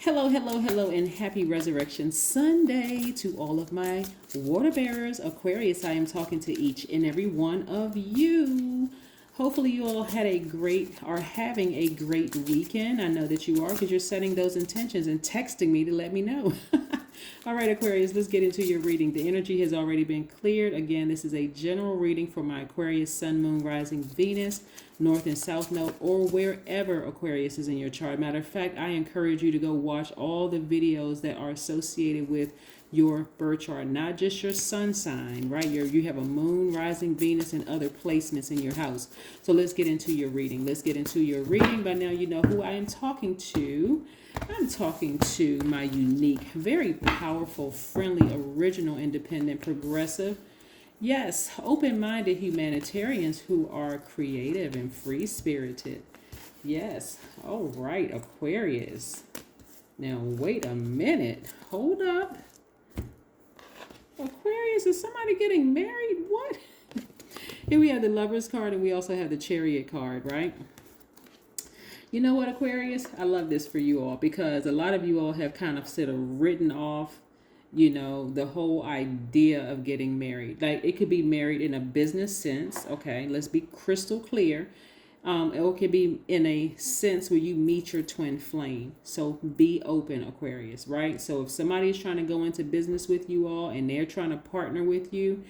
Hello, hello, hello, and happy Resurrection Sunday to all of my water bearers. Aquarius, I am talking to each and every one of you. Hopefully you all had a great, are having a great weekend. I know that you are because you're setting those intentions and texting me to let me know. All right, Aquarius, let's get into your reading. The energy has already been cleared. Again, this is a general reading for my Aquarius, Sun, Moon, Rising, Venus, North and South Node, or wherever Aquarius is in your chart. Matter of fact, I encourage you to go watch all the videos that are associated with your birth chart, not just your sun sign, right? You have a moon, rising, Venus, and other placements in your house. So let's get into your reading. Let's get into your reading. By now, you know who I am talking to. I'm talking to my unique, very powerful, friendly, original, independent, progressive, yes, open-minded humanitarians who are creative and free-spirited. Yes. All right, Aquarius. Now, wait a minute. Hold up. Aquarius, is somebody getting married? What? Here we have the Lover's card, and we also have the Chariot card, right? You know what, Aquarius? I love this for you all because a lot of you all have kind of sort of written off, the whole idea of getting married. Like, it could be married in a business sense, okay? Let's be crystal clear. Or it could be in a sense where you meet your twin flame. So be open, Aquarius, right? So if somebody is trying to go into business with you all and they're trying to partner with you,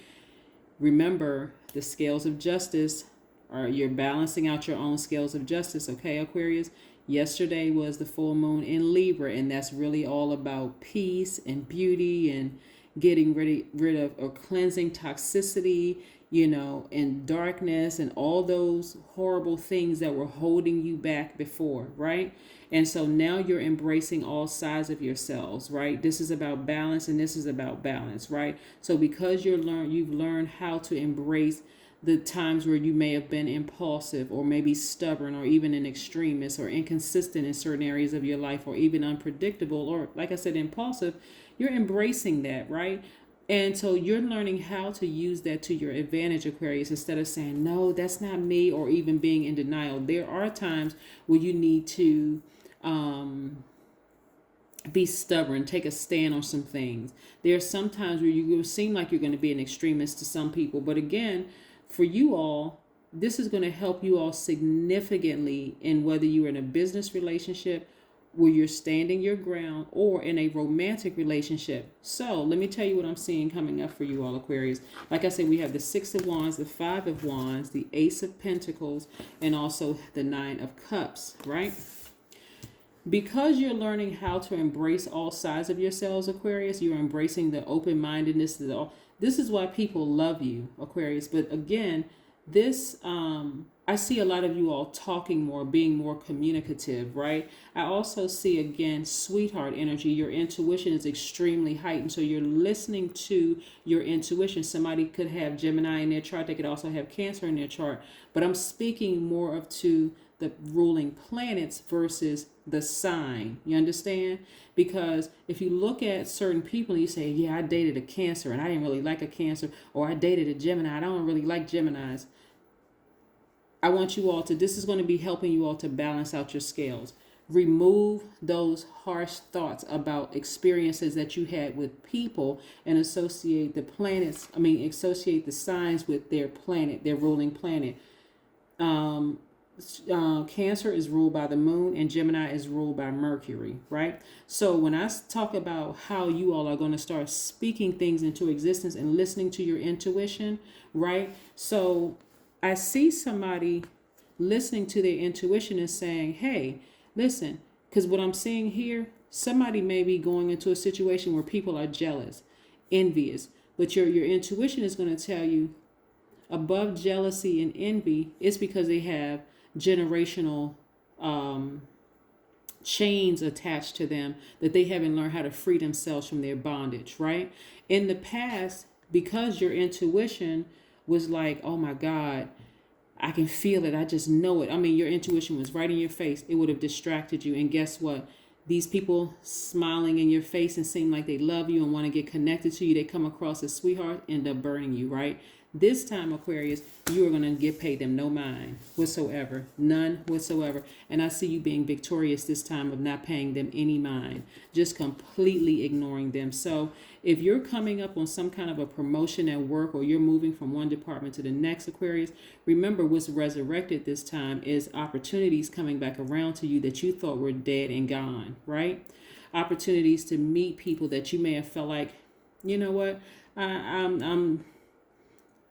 remember the scales of justice, or you're balancing out your own scales of justice, okay, Aquarius? Yesterday was the full moon in Libra, and that's really all about peace and beauty and getting rid of or cleansing toxicity, and darkness and all those horrible things that were holding you back before, right? And so now you're embracing all sides of yourselves, right? This is about balance, and this is about balance, right? So because you've learned how to embrace the times where you may have been impulsive or maybe stubborn or even an extremist or inconsistent in certain areas of your life or even unpredictable or, like I said, impulsive, you're embracing that, right? And so you're learning how to use that to your advantage, Aquarius, instead of saying, no, that's not me, or even being in denial. There are times where you need to be stubborn, take a stand on some things. There are some times where you seem like you're going to be an extremist to some people. But again, for you all, this is going to help you all significantly in whether you're in a business relationship where you're standing your ground or in a romantic relationship. So let me tell you what I'm seeing coming up for you all, Aquarius. Like I said, we have the 6 of Wands, the 5 of Wands, the Ace of Pentacles, and also the 9 of Cups, right? Because you're learning how to embrace all sides of yourselves, Aquarius, you're embracing the open-mindedness. This is why people love you, Aquarius. But again, this, I see a lot of you all talking more, being more communicative, right? I also see, again, sweetheart energy. Your intuition is extremely heightened. So you're listening to your intuition. Somebody could have Gemini in their chart. They could also have Cancer in their chart. But I'm speaking more of to the ruling planets versus the sign. You understand? Because if you look at certain people and you say, yeah, I dated a Cancer and I didn't really like a Cancer, or I dated a Gemini, I don't really like Geminis. I want you all to, this is going to be helping you all to balance out your scales. Remove those harsh thoughts about experiences that you had with people and associate associate the signs with their planet, their ruling planet. Cancer is ruled by the moon and Gemini is ruled by Mercury, right? So when I talk about how you all are going to start speaking things into existence and listening to your intuition, right? So I see somebody listening to their intuition and saying, hey, listen, because what I'm seeing here, somebody may be going into a situation where people are jealous, envious, but your intuition is going to tell you above jealousy and envy, it's because they have generational chains attached to them that they haven't learned how to free themselves from their bondage, right? In the past, because your intuition was like, oh my God, I can feel it, I just know it. I mean, your intuition was right in your face. It would have distracted you. And guess what? These people smiling in your face and seem like they love you and want to get connected to you, they come across as sweetheart, end up burning you, right? This time, Aquarius, you are going to pay them no mind whatsoever, none whatsoever. And I see you being victorious this time of not paying them any mind, just completely ignoring them. So if you're coming up on some kind of a promotion at work, or you're moving from one department to the next, Aquarius, remember what's resurrected this time is opportunities coming back around to you that you thought were dead and gone, right? Opportunities to meet people that you may have felt like, you know what, I'm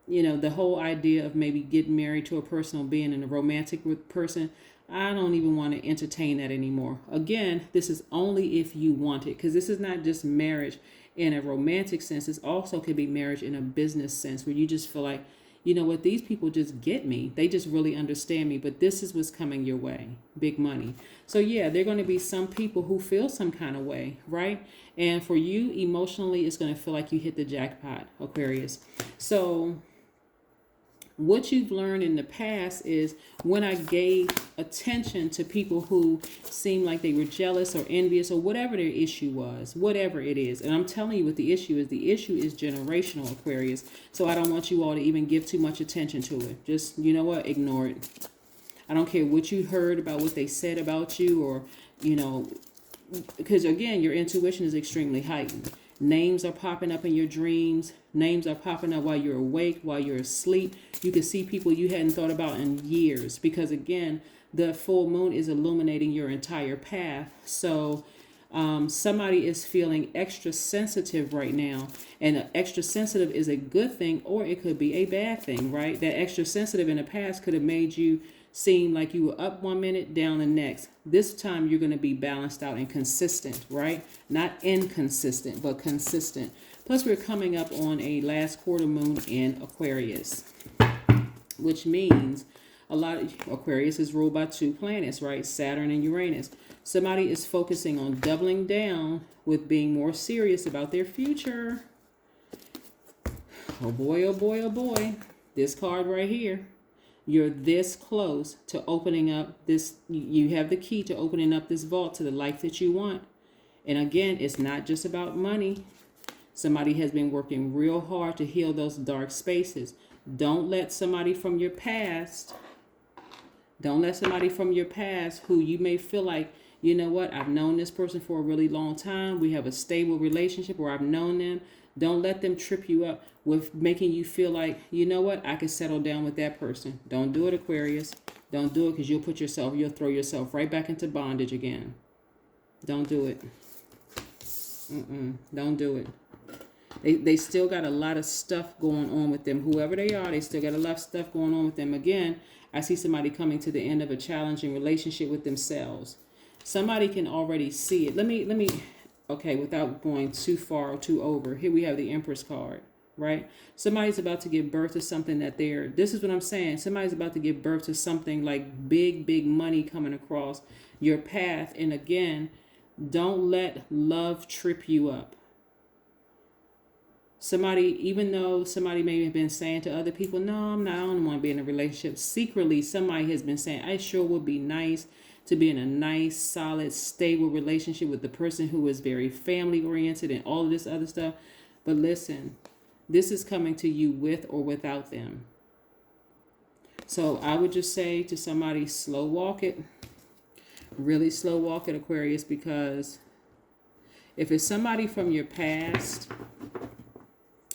the whole idea of maybe getting married to a person or being in a romantic person, I don't even want to entertain that anymore. Again, this is only if you want it, because this is not just marriage in a romantic sense. This also could be marriage in a business sense, where you just feel like, you know what, these people just get me. They just really understand me. But this is what's coming your way. Big money. So yeah, there are going to be some people who feel some kind of way, right? And for you, emotionally, it's going to feel like you hit the jackpot, Aquarius. So what you've learned in the past is, when I gave attention to people who seemed like they were jealous or envious or whatever their issue was, whatever it is. And I'm telling you what the issue is generational, Aquarius. So I don't want you all to even give too much attention to it. Just, you know what, ignore it. I don't care what you heard about what they said about you, or, because again, your intuition is extremely heightened. Names are popping up in your dreams. Names are popping up while you're awake, while you're asleep. You can see people you hadn't thought about in years, because again, the full moon is illuminating your entire path. So somebody is feeling extra sensitive right now, and extra sensitive is a good thing, or it could be a bad thing, right? That extra sensitive in the past could have made you seem like you were up one minute, down the next. This time you're going to be balanced out and consistent, right? Not inconsistent, but consistent. Plus, we're coming up on a last quarter moon in Aquarius, which means a lot of Aquarius is ruled by two planets, right? Saturn and Uranus. Somebody is focusing on doubling down with being more serious about their future. Oh boy, oh boy, oh boy. This card right here. You're this close to opening up this. You have the key to opening up this vault to the life that you want. And again, it's not just about money. Somebody has been working real hard to heal those dark spaces. Don't let somebody from your past, who you may feel like, you know what, I've known this person for a really long time. We have a stable relationship, or I've known them. Don't let them trip you up with making you feel like, you know what, I can settle down with that person. Don't do it, Aquarius. Don't do it, because you'll throw yourself right back into bondage again. Don't do it. Don't do it. They still got a lot of stuff going on with them. Whoever they are, they still got a lot of stuff going on with them. Again, I see somebody coming to the end of a challenging relationship with themselves. Somebody can already see it. Let me, okay, without going too far or too over, here we have the Empress card, right? Somebody's about to give birth to something this is what I'm saying. Somebody's about to give birth to something like big money coming across your path. And again, don't let love trip you up. Even though somebody may have been saying to other people, no, I don't want to be in a relationship. Secretly, somebody has been saying, I sure would be nice to be in a nice, solid, stable relationship with the person who is very family oriented and all of this other stuff. But listen, this is coming to you with or without them. So I would just say to somebody, slow walk it. Really slow walk it, Aquarius, because if it's somebody from your past,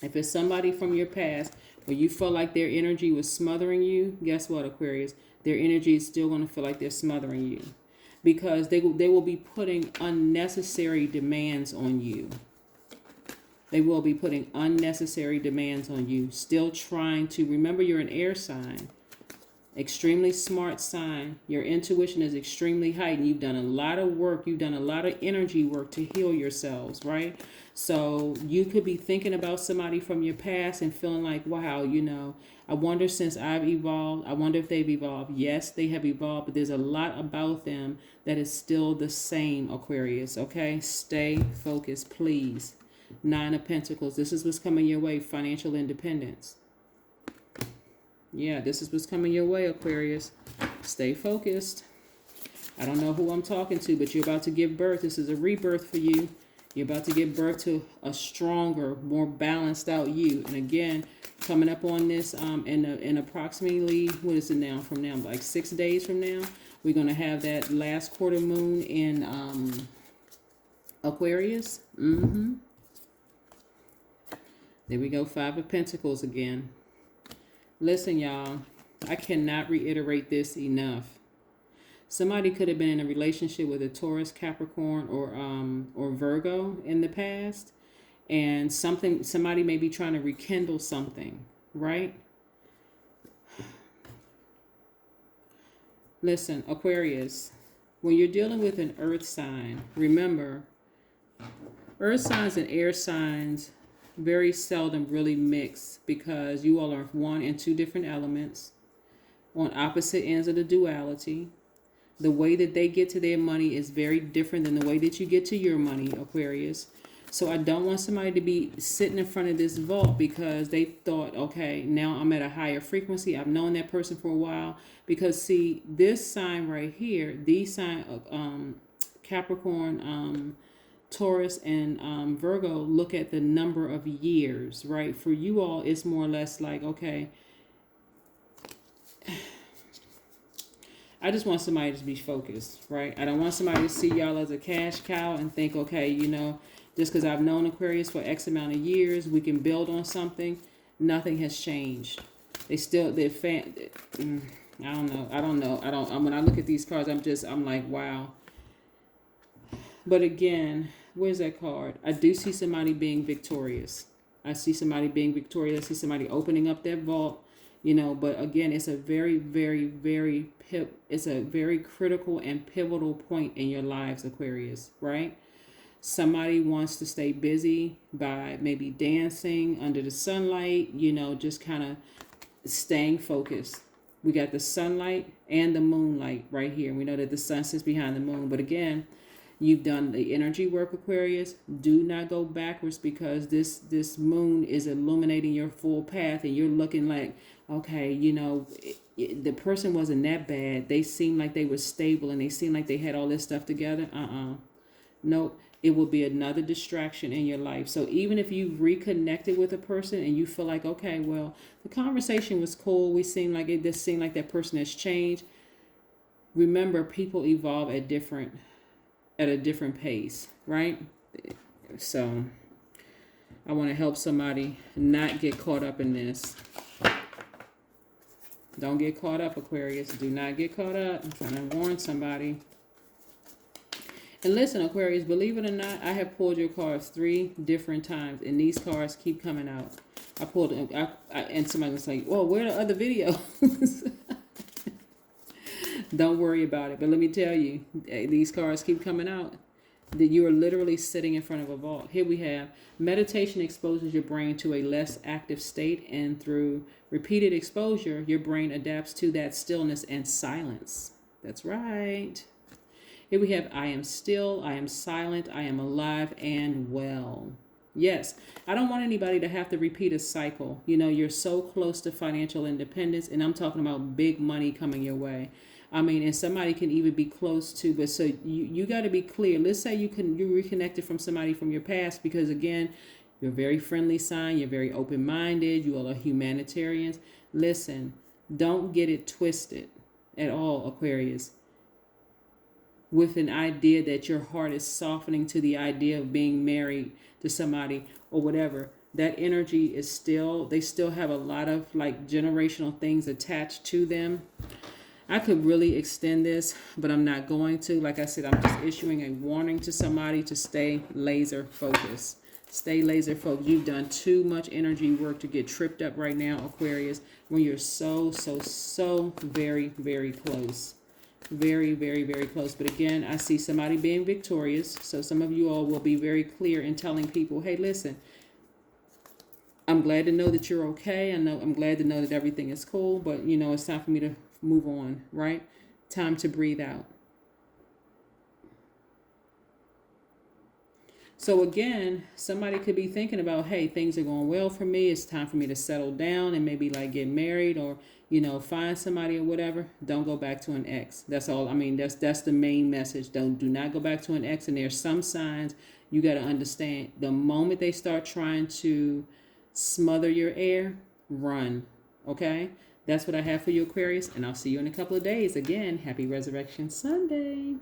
where you feel like their energy was smothering you, guess what, Aquarius? Their energy is still going to feel like they're smothering you, because they will be putting unnecessary demands on you. They will be putting unnecessary demands on you. Still trying to, remember, you're an air sign. Extremely smart sign. Your intuition is extremely heightened. You've done a lot of work. You've done a lot of energy work to heal yourselves, right? So you could be thinking about somebody from your past and feeling like, wow, I wonder, since I've evolved, I wonder if they've evolved. Yes, they have evolved, but there's a lot about them that is still the same, Aquarius, okay? Stay focused, please. 9 of Pentacles. This is what's coming your way, financial independence. Yeah, this is what's coming your way, Aquarius. Stay focused. I don't know who I'm talking to, but you're about to give birth. This is a rebirth for you. You're about to give birth to a stronger, more balanced out you. And again, coming up on this in approximately, what is it now, from now, like 6 days from now, we're going to have that last quarter moon in Aquarius. There we go, 5 of Pentacles again. Listen, y'all, I cannot reiterate this enough. Somebody could have been in a relationship with a Taurus, Capricorn, or Virgo in the past, and somebody may be trying to rekindle something, right? Listen, Aquarius, when you're dealing with an earth sign, remember, earth signs and air signs very seldom really mix, because you all are 1 and 2 different elements on opposite ends of the duality. The way that they get to their money is very different than the way that you get to your money, Aquarius. So I don't want somebody to be sitting in front of this vault because they thought, okay, now I'm at a higher frequency. I've known that person for a while. Because see, this sign right here, these sign of Capricorn, Taurus, and Virgo look at the number of years, right? For you all, it's more or less like, okay, I just want somebody to be focused, right? I don't want somebody to see y'all as a cash cow and think, okay, you know, just because I've known Aquarius for X amount of years, we can build on something. Nothing has changed. I don't know. When I look at these cards, I'm like, wow. But again, where's that card? I do see somebody being victorious. I see somebody being victorious. I see somebody opening up that vault. You know, but again, it's a very, very, very, it's a very critical and pivotal point in your lives, Aquarius, right? Somebody wants to stay busy by maybe dancing under the sunlight, you know, just kind of staying focused. We got the sunlight and the moonlight right here. We know that the sun sits behind the moon. But again, you've done the energy work, Aquarius. Do not go backwards, because this moon is illuminating your full path, and you're looking like, okay, you know, the person wasn't that bad. They seemed like they were stable, and they seemed like they had all this stuff together. Nope. It will be another distraction in your life. So even if you've reconnected with a person and you feel like, okay, well, the conversation was cool. It seemed like that person has changed. Remember, people evolve at a different pace, right? So I want to help somebody not get caught up in this. Don't get caught up, Aquarius. Do not get caught up. I'm trying to warn somebody. And listen, Aquarius, believe it or not, I have pulled your cards 3 different times, and these cards keep coming out. I pulled them, and somebody was like, "Whoa, where are the other videos?" Don't worry about it. But let me tell you, these cards keep coming out. That you are literally sitting in front of a vault. Here we have meditation exposes your brain to a less active state, and through repeated exposure, your brain adapts to that stillness and silence. That's right. Here we have, I am still, I am silent, I am alive and well. Yes, I don't want anybody to have to repeat a cycle. You know, you're so close to financial independence, and I'm talking about big money coming your way. I mean, and somebody can even be close to, but so you got to be clear. Let's say you reconnected from somebody from your past, because again, you're a very friendly sign, you're very open-minded, you all are humanitarians. Listen, don't get it twisted at all, Aquarius, with an idea that your heart is softening to the idea of being married to somebody or whatever. That energy is they still have a lot of like generational things attached to them. I could really extend this, but I'm not going to. Like I said, I'm just issuing a warning to somebody to stay laser focused. Stay laser focused. You've done too much energy work to get tripped up right now, Aquarius, when you're so very, very close. Very, very, very close. But again, I see somebody being victorious. So some of you all will be very clear in telling people, hey, listen, I'm glad to know that you're okay. I'm glad to know that everything is cool, but you know, it's time for me to move on, right? Time to breathe out. So again, somebody could be thinking about, hey, things are going well for me. It's time for me to settle down and maybe like get married or, find somebody or whatever. Don't go back to an ex. That's all. I mean, that's the main message. Do not go back to an ex. And there's some signs you got to understand. The moment they start trying to smother your air, run. Okay? That's what I have for you, Aquarius. And I'll see you in a couple of days. Again, happy Resurrection Sunday.